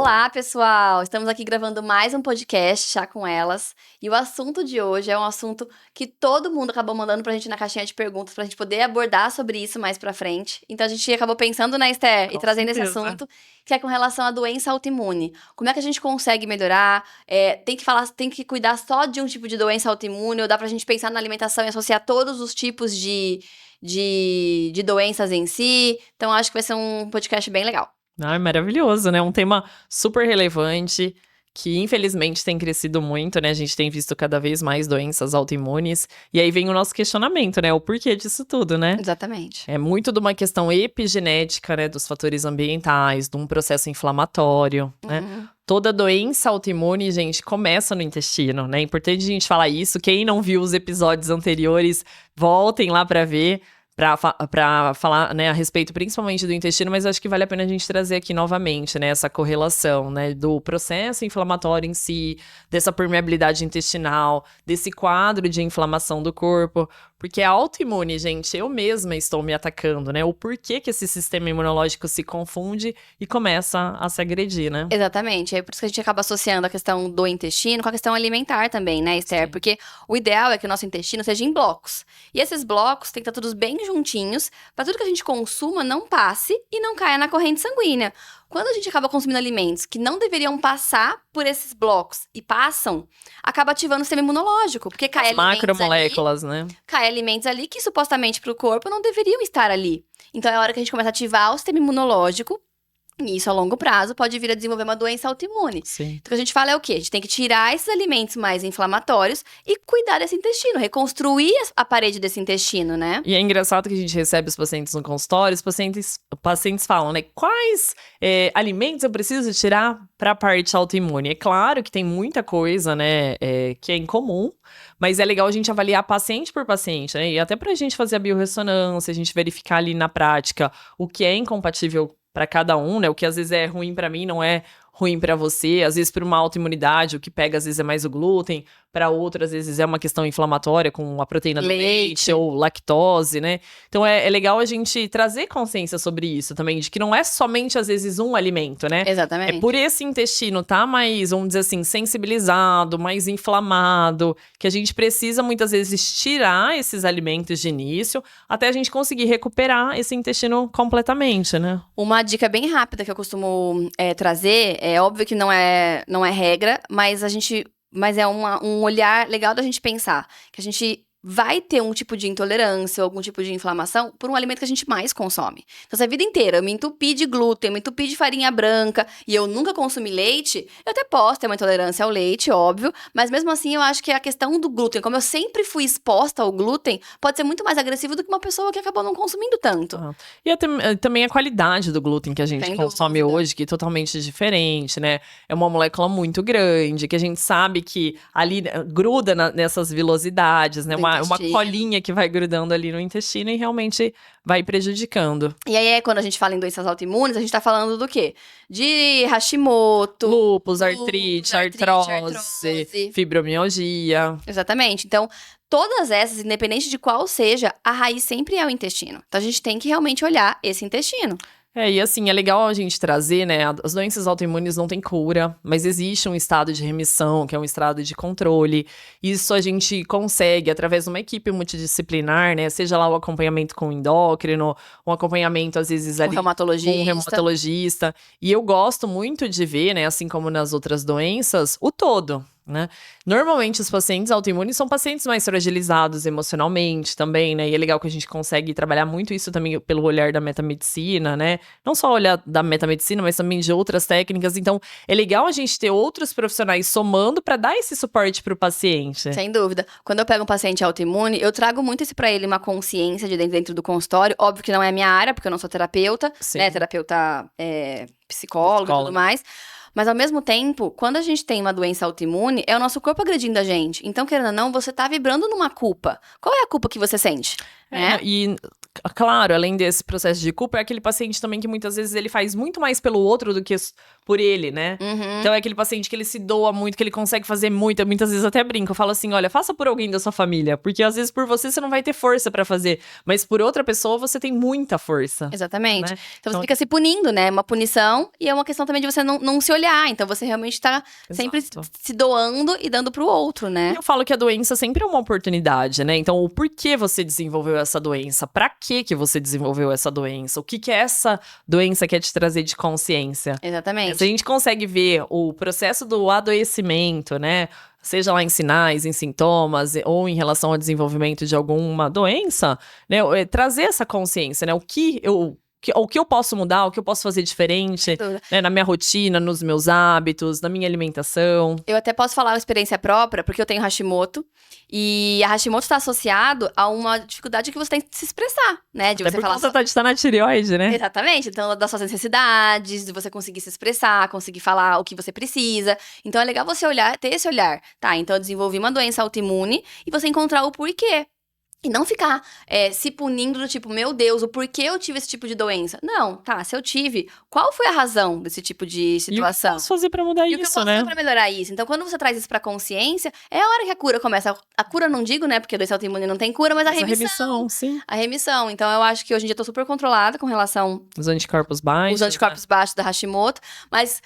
Olá, pessoal! Estamos aqui gravando mais um podcast, Chá com Elas. E o assunto de hoje é um assunto que todo mundo acabou mandando pra gente na caixinha de perguntas, pra gente poder abordar sobre isso mais pra frente. Então a gente acabou pensando, né, Esther, e trazendo esse assunto, que é com relação à doença autoimune. Como é que a gente consegue melhorar? Tem que cuidar só de um tipo de doença autoimune, ou dá pra gente pensar na alimentação e associar todos os tipos de doenças em si? Então acho que vai ser um podcast bem legal. Ai, maravilhoso, né? Um tema super relevante, que infelizmente tem crescido muito, né? A gente tem visto cada vez mais doenças autoimunes. E aí vem o nosso questionamento, né? O porquê disso tudo, né? Exatamente. É muito de uma questão epigenética, né? Dos fatores ambientais, de um processo inflamatório, né? Toda doença autoimune, gente, começa no intestino, né? É importante a gente falar isso. Quem não viu os episódios anteriores, voltem lá para ver. Pra falar, né, a respeito principalmente do intestino, mas acho que vale a pena a gente trazer aqui novamente, né, essa correlação, né, do processo inflamatório em si, dessa permeabilidade intestinal, desse quadro de inflamação do corpo, porque a autoimune, gente, eu mesma estou me atacando, né, o porquê que esse sistema imunológico se confunde e começa a se agredir, né? Exatamente, é por isso que a gente acaba associando a questão do intestino com a questão alimentar também, né, Esther? Sim. Porque o ideal é que o nosso intestino seja em blocos. E esses blocos têm que estar todos bem juntinhos, para tudo que a gente consuma não passe e não caia na corrente sanguínea. Quando a gente acaba consumindo alimentos que não deveriam passar por esses blocos e passam, acaba ativando o sistema imunológico, porque cai macromoléculas, né? Cai alimentos ali que supostamente para o corpo não deveriam estar ali. Então é a hora que a gente começa a ativar o sistema imunológico. E isso, a longo prazo, pode vir a desenvolver uma doença autoimune. Sim. Então, o que a gente fala é o quê? A gente tem que tirar esses alimentos mais inflamatórios e cuidar desse intestino, reconstruir a parede desse intestino, né? E é engraçado que a gente recebe os pacientes no consultório, os pacientes falam, né? Quais alimentos eu preciso tirar para a parte autoimune? É claro que tem muita coisa, né, que é incomum, mas é legal a gente avaliar paciente por paciente, né? E até para a gente fazer a biorressonância, a gente verificar ali na prática o que é incompatível para cada um, né? O que às vezes é ruim para mim não é ruim para você. Às vezes, por uma autoimunidade, o que pega às vezes é mais o glúten. Para outras, às vezes, é uma questão inflamatória com a proteína do leite ou lactose, né? Então, é legal a gente trazer consciência sobre isso também, de que não é somente, às vezes, um alimento, né? Exatamente. É por esse intestino tá mais, vamos dizer assim, sensibilizado, mais inflamado, que a gente precisa, muitas vezes, tirar esses alimentos de início, até a gente conseguir recuperar esse intestino completamente, né? Uma dica bem rápida que eu costumo trazer, é óbvio que não é regra, mas é um olhar legal da gente pensar, que a gente vai ter um tipo de intolerância ou algum tipo de inflamação por um alimento que a gente mais consome. Então, se a vida inteira eu me entupi de glúten, eu me entupi de farinha branca e eu nunca consumi leite, eu até posso ter uma intolerância ao leite, óbvio, mas mesmo assim eu acho que a questão do glúten, como eu sempre fui exposta ao glúten, pode ser muito mais agressivo do que uma pessoa que acabou não consumindo tanto. E também a qualidade do glúten que a gente consome hoje, que é totalmente diferente, né? É uma molécula muito grande, que a gente sabe que ali gruda nessas vilosidades, né? Uma colinha que vai grudando ali no intestino e realmente vai prejudicando. E aí, quando a gente fala em doenças autoimunes, a gente tá falando do quê? De Hashimoto, lúpus, artrite, artrose, fibromialgia. Exatamente. Então, todas essas, independente de qual seja, a raiz sempre é o intestino. Então, a gente tem que realmente olhar esse intestino. E assim, é legal a gente trazer, né, as doenças autoimunes não têm cura, mas existe um estado de remissão, que é um estado de controle. Isso a gente consegue através de uma equipe multidisciplinar, né, seja lá o acompanhamento com o endócrino, um acompanhamento às vezes ali com um reumatologista. E eu gosto muito de ver, né, assim como nas outras doenças, o todo. Né? Normalmente os pacientes autoimunes são pacientes mais fragilizados emocionalmente também, né? E é legal que a gente consegue trabalhar muito isso também pelo olhar da metamedicina, né? Não só olhar da metamedicina, mas também de outras técnicas. Então, é legal a gente ter outros profissionais somando para dar esse suporte para o paciente. Sem dúvida. Quando eu pego um paciente autoimune, eu trago muito isso para ele, uma consciência de dentro do consultório. Óbvio que não é a minha área, porque eu não sou terapeuta, né? Terapeuta psicóloga e tudo mais. Mas, ao mesmo tempo, quando a gente tem uma doença autoimune, é o nosso corpo agredindo a gente. Então, querendo ou não, você tá vibrando numa culpa. Qual é a culpa que você sente? E claro, além desse processo de culpa, é aquele paciente também que muitas vezes ele faz muito mais pelo outro do que por ele, né? Então é aquele paciente que ele se doa muito, que ele consegue fazer muito. Eu muitas vezes até brinco, eu falo assim, olha, faça por alguém da sua família, porque às vezes por você não vai ter força pra fazer, mas por outra pessoa você tem muita força. Exatamente. Né? Então você fica se punindo, né? Uma punição e é uma questão também de você não se olhar. Então você realmente tá sempre se doando e dando pro outro, né? Eu falo que a doença sempre é uma oportunidade, né? Então, o porquê você desenvolveu essa doença? Pra que você desenvolveu essa doença? O que essa doença quer te trazer de consciência? Exatamente. Se a gente consegue ver o processo do adoecimento, né? Seja lá em sinais, em sintomas, ou em relação ao desenvolvimento de alguma doença, né? Trazer essa consciência, né? O que eu posso mudar, o que eu posso fazer diferente, né, na minha rotina, nos meus hábitos, na minha alimentação. Eu até posso falar uma experiência própria, porque eu tenho Hashimoto. E a Hashimoto está associado a uma dificuldade que você tem de se expressar, né? De Até você por falar conta de estar na tireoide, né? Exatamente. Então, das suas necessidades, de você conseguir se expressar, conseguir falar o que você precisa. Então, é legal você olhar, ter esse olhar. Tá, então eu desenvolvi uma doença autoimune e você encontrar o porquê. E não ficar se punindo do tipo, meu Deus, o porquê eu tive esse tipo de doença. Não, tá, se eu tive, qual foi a razão desse tipo de situação? E o que eu posso fazer pra mudar E o que eu isso, posso né? fazer pra melhorar isso? Então, quando você traz isso pra consciência, é a hora que a cura começa. A cura não digo, né, porque a doença autoimune não tem cura, mas a Essa remissão. sim. A remissão. Então, eu acho que hoje em dia eu tô super controlada com relação Os anticorpos baixos. aos anticorpos baixos da Hashimoto, mas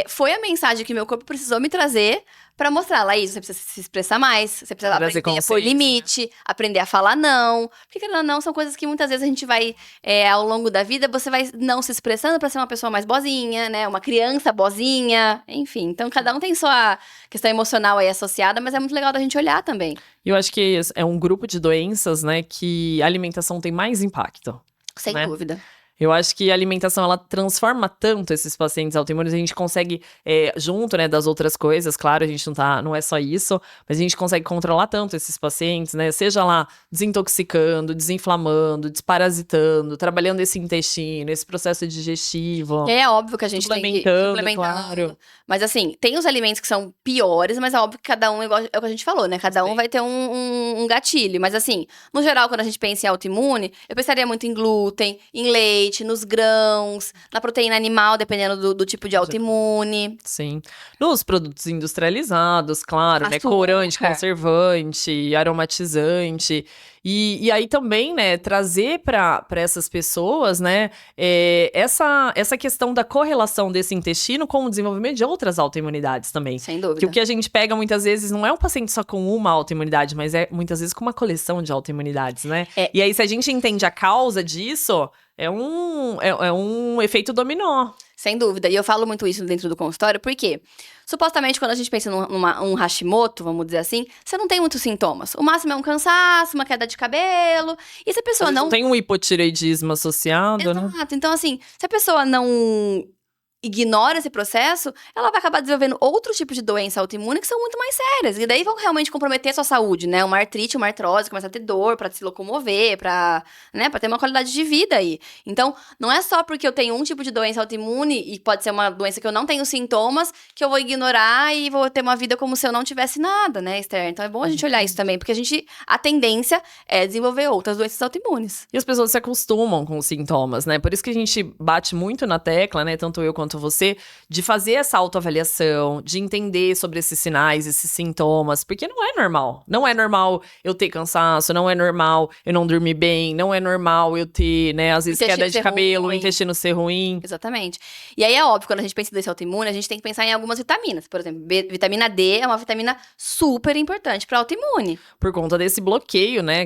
foi a mensagem que meu corpo precisou me trazer pra mostrar, Laís, você precisa se expressar mais, você precisa Trazer aprender a pôr consciência, limite, aprender a falar não. Porque querendo ou não, são coisas que muitas vezes a gente vai, ao longo da vida, você vai não se expressando pra ser uma pessoa mais boazinha, né? Uma criança boazinha, enfim. Então, cada um tem sua questão emocional aí associada, mas é muito legal da gente olhar também. E eu acho que é um grupo de doenças, né, que a alimentação tem mais impacto. Sem né? dúvida. Eu acho que a alimentação, ela transforma tanto esses pacientes autoimunes, a gente consegue, junto, né, das outras coisas, claro, a gente não é só isso, mas a gente consegue controlar tanto esses pacientes, né, seja lá desintoxicando, desinflamando, desparasitando, trabalhando esse intestino, esse processo digestivo. É óbvio que a gente tem que Suplementando, claro. Mas assim, tem os alimentos que são piores, mas é óbvio que cada um, igual é o que a gente falou, né? Cada um vai ter um gatilho. Mas assim, no geral, quando a gente pensa em autoimune, eu pensaria muito em glúten, em leite, nos grãos, na proteína animal, dependendo do tipo de autoimune. Sim. Nos produtos industrializados, claro, né? Açúcar. Corante, conservante, aromatizante. E aí também, né, trazer para essas pessoas, né, essa questão da correlação desse intestino com o desenvolvimento de outras autoimunidades também. Sem dúvida. Que o que a gente pega muitas vezes não é um paciente só com uma autoimunidade, mas é muitas vezes com uma coleção de autoimunidades, né? E aí, se a gente entende a causa disso, é um efeito dominó. Sem dúvida. E eu falo muito isso dentro do consultório, porque supostamente quando a gente pensa num Hashimoto, vamos dizer assim, você não tem muitos sintomas. O máximo é um cansaço, uma queda de cabelo. E se a pessoa não tem um hipotireoidismo associado, né? Exato. Então, assim, se a pessoa não ignora esse processo, ela vai acabar desenvolvendo outro tipo de doença autoimune que são muito mais sérias. E daí vão realmente comprometer a sua saúde, né? Uma artrite, uma artrose, começa a ter dor pra se locomover, pra ter uma qualidade de vida aí. Então, não é só porque eu tenho um tipo de doença autoimune, e pode ser uma doença que eu não tenho sintomas, que eu vou ignorar e vou ter uma vida como se eu não tivesse nada, né, Esther? Então é bom a gente olhar isso também, porque a tendência é desenvolver outras doenças autoimunes. E as pessoas se acostumam com os sintomas, né? Por isso que a gente bate muito na tecla, né? Tanto eu quanto você, de fazer essa autoavaliação, de entender sobre esses sinais, esses sintomas, porque não é normal. Não é normal eu ter cansaço, não é normal eu não dormir bem, não é normal eu ter, né, às vezes queda de cabelo, o intestino ser ruim. Exatamente. E aí é óbvio, quando a gente pensa em doença autoimune, a gente tem que pensar em algumas vitaminas. Por exemplo, vitamina D é uma vitamina super importante para autoimune. Por conta desse bloqueio, né,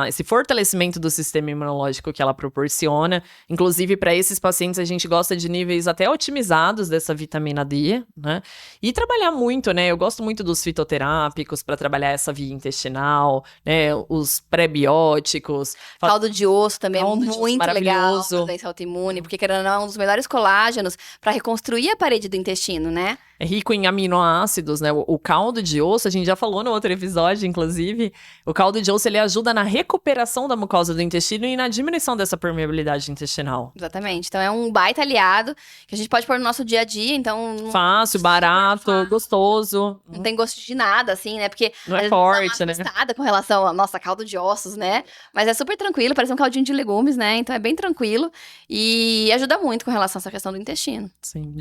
esse fortalecimento do sistema imunológico que ela proporciona. Inclusive, para esses pacientes, a gente gosta de níveis até otimizados dessa vitamina D, né? E trabalhar muito, né? Eu gosto muito dos fitoterápicos para trabalhar essa via intestinal, né? Os prebióticos. Caldo de osso também é muito legal para doença autoimune, porque querendo ou não, é um dos melhores colágenos para reconstruir a parede do intestino, né? É rico em aminoácidos, né? O caldo de osso, a gente já falou no outro episódio, inclusive. O caldo de osso, ele ajuda na recuperação da mucosa do intestino e na diminuição dessa permeabilidade intestinal. Exatamente. Então, é um baita aliado que a gente pode pode pôr no nosso dia a dia, então... Fácil, barato, fácil. gostoso. Não tem gosto de nada, assim, né? Porque Não às é vezes dá uma forte, né? assustada com relação a, nossa, caldo de ossos, né? Mas é super tranquilo, parece um caldinho de legumes, né? Então é bem tranquilo e ajuda muito com relação a essa questão do intestino. Sim,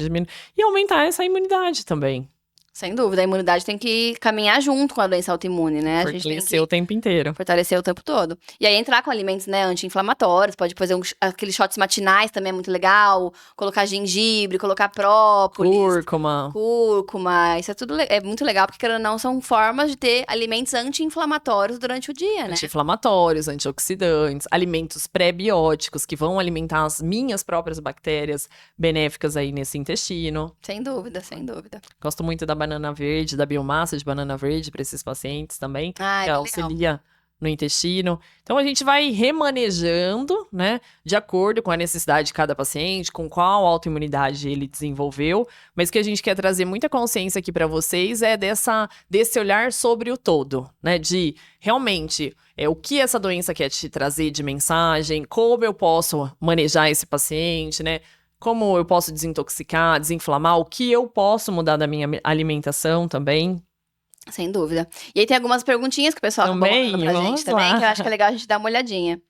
e aumentar essa imunidade também. Sem dúvida, a imunidade tem que caminhar junto com a doença autoimune, né? A gente tem Fortalecer que o tempo inteiro. fortalecer o tempo todo. E aí entrar com alimentos, né, anti-inflamatórios, pode fazer aqueles shots matinais também é muito legal, colocar gengibre, colocar própolis, cúrcuma, isso é tudo é muito legal, porque querendo ou não, são formas de ter alimentos anti-inflamatórios durante o dia, né? Anti-inflamatórios, antioxidantes, alimentos pré-bióticos que vão alimentar as minhas próprias bactérias benéficas aí nesse intestino. Sem dúvida, sem dúvida. Gosto muito da banana verde, da biomassa de banana verde para esses pacientes também, que auxilia no intestino. Então a gente vai remanejando, né, de acordo com a necessidade de cada paciente, com qual autoimunidade ele desenvolveu, mas o que a gente quer trazer muita consciência aqui para vocês é desse olhar sobre o todo, né, de realmente o que essa doença quer te trazer de mensagem, como eu posso manejar esse paciente, né? Como eu posso desintoxicar, desinflamar, o que eu posso mudar da minha alimentação também. Sem dúvida. E aí tem algumas perguntinhas que o pessoal acabou mandando pra gente também, que eu acho que é legal a gente dar uma olhadinha.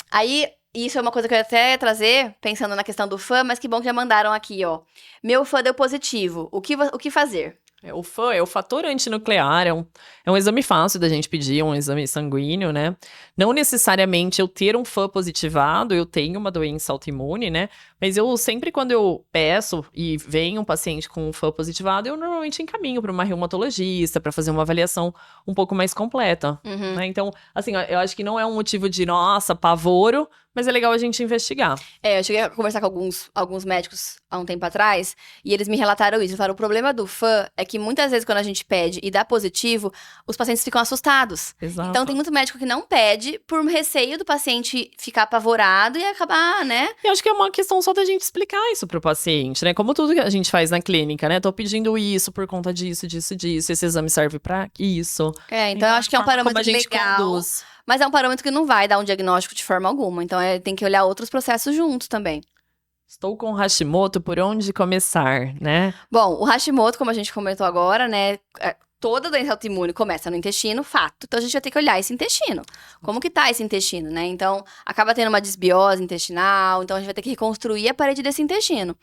Aí, isso é uma coisa que eu ia até trazer, pensando na questão do fã, mas que bom que já mandaram aqui, ó. Meu fã deu positivo, o que fazer? O fã é o fator antinuclear, é um exame fácil da gente pedir, um exame sanguíneo, né? Não necessariamente eu ter um fã positivado, eu tenho uma doença autoimune, né? Mas eu sempre, quando eu peço e vem um paciente com um fã positivado, eu normalmente encaminho para uma reumatologista, para fazer uma avaliação um pouco mais completa, né? Então, assim, eu acho que não é um motivo de, nossa, pavoro, mas é legal a gente investigar. Eu cheguei a conversar com alguns médicos há um tempo atrás, e eles me relataram isso. Eles falaram, o problema do fã é que muitas vezes quando a gente pede e dá positivo, os pacientes ficam assustados. Exato. Então tem muito médico que não pede por receio do paciente ficar apavorado e acabar, né? E acho que é uma questão só da gente explicar isso pro paciente, né? Como tudo que a gente faz na clínica, né? Tô pedindo isso por conta disso, esse exame serve pra isso. Então eu acho que é um parâmetro legal. Conduz. Mas é um parâmetro que não vai dar um diagnóstico de forma alguma. Então, tem que olhar outros processos juntos também. Estou com Hashimoto, por onde começar, né? Bom, o Hashimoto, como a gente comentou agora, né? Toda doença autoimune começa no intestino, fato. Então, a gente vai ter que olhar esse intestino. Como que tá esse intestino, né? Então, acaba tendo uma desbiose intestinal. Então, a gente vai ter que reconstruir a parede desse intestino.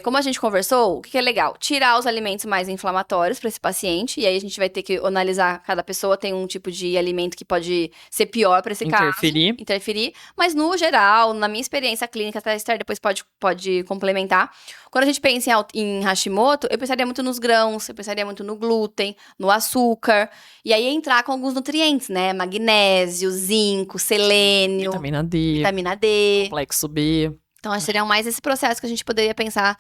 Como a gente conversou, o que é legal? Tirar os alimentos mais inflamatórios para esse paciente. E aí, a gente vai ter que analisar, cada pessoa tem um tipo de alimento que pode ser pior para esse caso. Interferir. Mas, no geral, na minha experiência clínica, até a Esther depois pode complementar. Quando a gente pensa em Hashimoto, eu pensaria muito nos grãos, eu pensaria muito no glúten, no açúcar. E aí, entrar com alguns nutrientes, né? Magnésio, zinco, selênio. Vitamina D. Complexo B. Então, acho que seria mais esse processo que a gente poderia pensar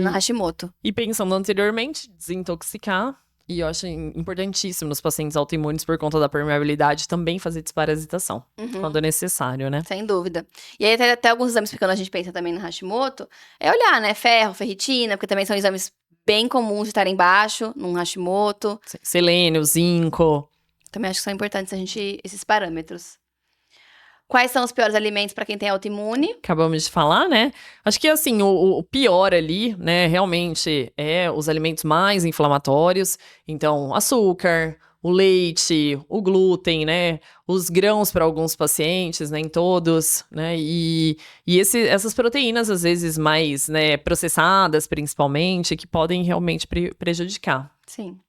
no Hashimoto. E pensando anteriormente, desintoxicar. E eu acho importantíssimo nos pacientes autoimunes, por conta da permeabilidade, também fazer desparasitação, quando necessário, né? Sem dúvida. E aí, até alguns exames, porque quando a gente pensa também no Hashimoto, é olhar, né? Ferro, ferritina, porque também são exames bem comuns de estarem baixo num Hashimoto. Selênio, zinco. Também acho que são importantes esses parâmetros. Quais são os piores alimentos para quem tem autoimune? Acabamos de falar, né? Acho que, assim, o pior ali, né, realmente é os alimentos mais inflamatórios. Então, açúcar, o leite, o glúten, né? Os grãos para alguns pacientes, nem todos, né? E essas proteínas, às vezes, mais, né, processadas, principalmente, que podem realmente prejudicar. Sim.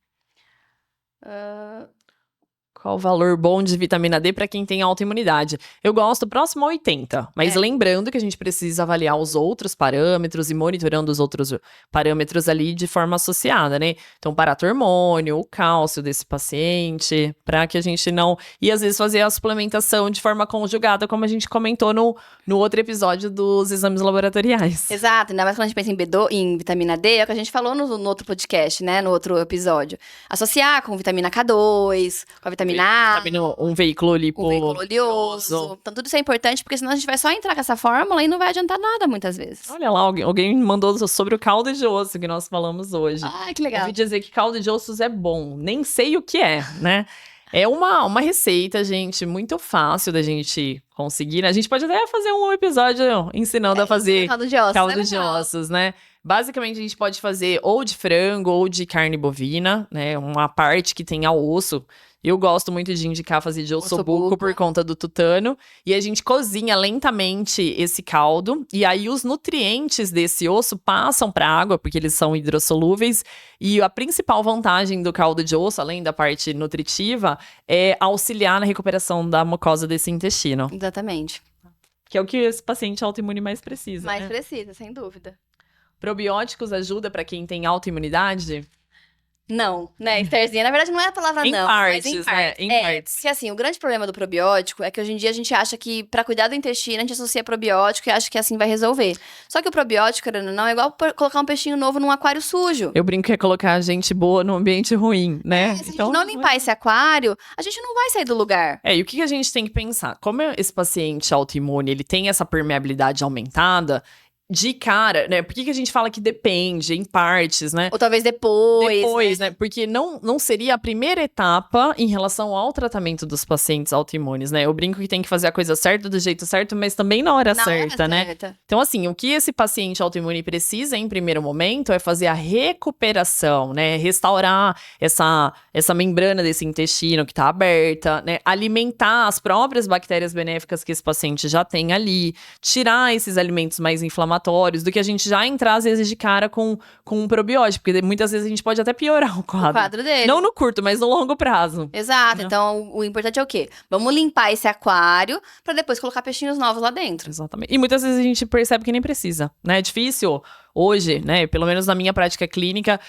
Qual o valor bom de vitamina D para quem tem autoimunidade? Eu gosto próximo a 80, mas lembrando que a gente precisa avaliar os outros parâmetros e monitorando os outros parâmetros ali de forma associada, né? Então, paratormônio, o cálcio desse paciente, para que a gente não... E às vezes fazer a suplementação de forma conjugada, como a gente comentou no outro episódio dos exames laboratoriais. Exato, ainda mais quando a gente pensa em vitamina D, é o que a gente falou no outro podcast, né? No outro episódio. Associar com vitamina K2, com a vitamina A. Um veículo oleoso. Então, tudo isso é importante, porque senão a gente vai só entrar com essa fórmula e não vai adiantar nada, muitas vezes. Olha lá, alguém mandou sobre o caldo de osso que nós falamos hoje. Ai, que legal. Ouvi dizer que caldo de ossos é bom. Nem sei o que é, né? É uma receita, gente, muito fácil da gente conseguir, né? A gente pode até fazer um episódio ensinando a fazer Caldo de ossos. caldo de ossos, né? Basicamente, a gente pode fazer ou de frango ou de carne bovina, né? Uma parte que tenha osso. Eu gosto muito de indicar fazer de ossobuco por conta do tutano. E a gente cozinha lentamente esse caldo. E aí, os nutrientes desse osso passam para a água, porque eles são hidrossolúveis. E a principal vantagem do caldo de osso, além da parte nutritiva, é auxiliar na recuperação da mucosa desse intestino. Exatamente. Que é o que esse paciente autoimune mais precisa. Mais né? precisa, sem dúvida. Probióticos ajuda para quem tem autoimunidade? Não, né, Estherzinha? Na verdade, não é a palavra Em não. partes, mas né? Em partes. Porque assim, o grande problema do probiótico é que hoje em dia a gente acha que pra cuidar do intestino, a gente associa probiótico e acha que assim vai resolver. Só que o probiótico, querendo ou não, é igual colocar um peixinho novo num aquário sujo. Eu brinco que é colocar gente boa num ambiente ruim, né? Se a gente não limpar esse aquário, a gente não vai sair do lugar. E o que a gente tem que pensar? Como esse paciente autoimune, ele tem essa permeabilidade aumentada, de cara, né? Por que a gente fala que depende, em partes, né? Ou talvez depois. Depois, né? Porque não seria a primeira etapa em relação ao tratamento dos pacientes autoimunes, né? Eu brinco que tem que fazer a coisa certa do jeito certo, mas também na hora certa, né? Então, assim, o que esse paciente autoimune precisa em primeiro momento é fazer a recuperação, né? Restaurar essa membrana desse intestino que tá aberta, né? Alimentar as próprias bactérias benéficas que esse paciente já tem ali, tirar esses alimentos mais inflamatórios, do que a gente já entrar, às vezes, de cara com um probiótico, porque muitas vezes a gente pode até piorar o quadro. O quadro dele. Não no curto, mas no longo prazo. Exato. Né? Então, o importante é o quê? Vamos limpar esse aquário pra depois colocar peixinhos novos lá dentro. Exatamente. E muitas vezes a gente percebe que nem precisa, né? É difícil hoje, né? Pelo menos na minha prática clínica,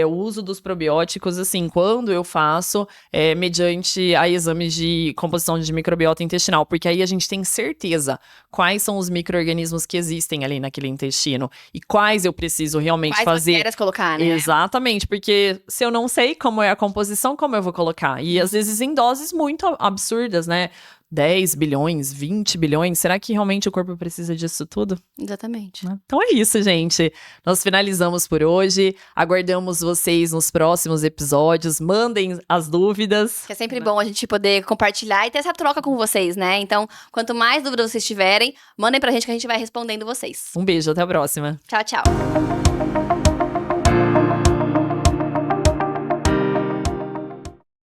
o uso dos probióticos, assim, quando eu faço, mediante a exames de composição de microbiota intestinal, porque aí a gente tem certeza quais são os micro-organismos que existem ali naquele intestino e quais eu preciso realmente Quais fazer. bactérias colocar, né? Exatamente, porque se eu não sei como é a composição, como eu vou colocar? E às vezes em doses muito absurdas, né? 10 bilhões, 20 bilhões, será que realmente o corpo precisa disso tudo? Exatamente. Então é isso, gente. Nós finalizamos por hoje. Aguardamos vocês nos próximos episódios. Mandem as dúvidas. Que é sempre bom a gente poder compartilhar e ter essa troca com vocês, né? Então, quanto mais dúvidas vocês tiverem, mandem pra gente que a gente vai respondendo vocês. Um beijo, até a próxima. Tchau, tchau.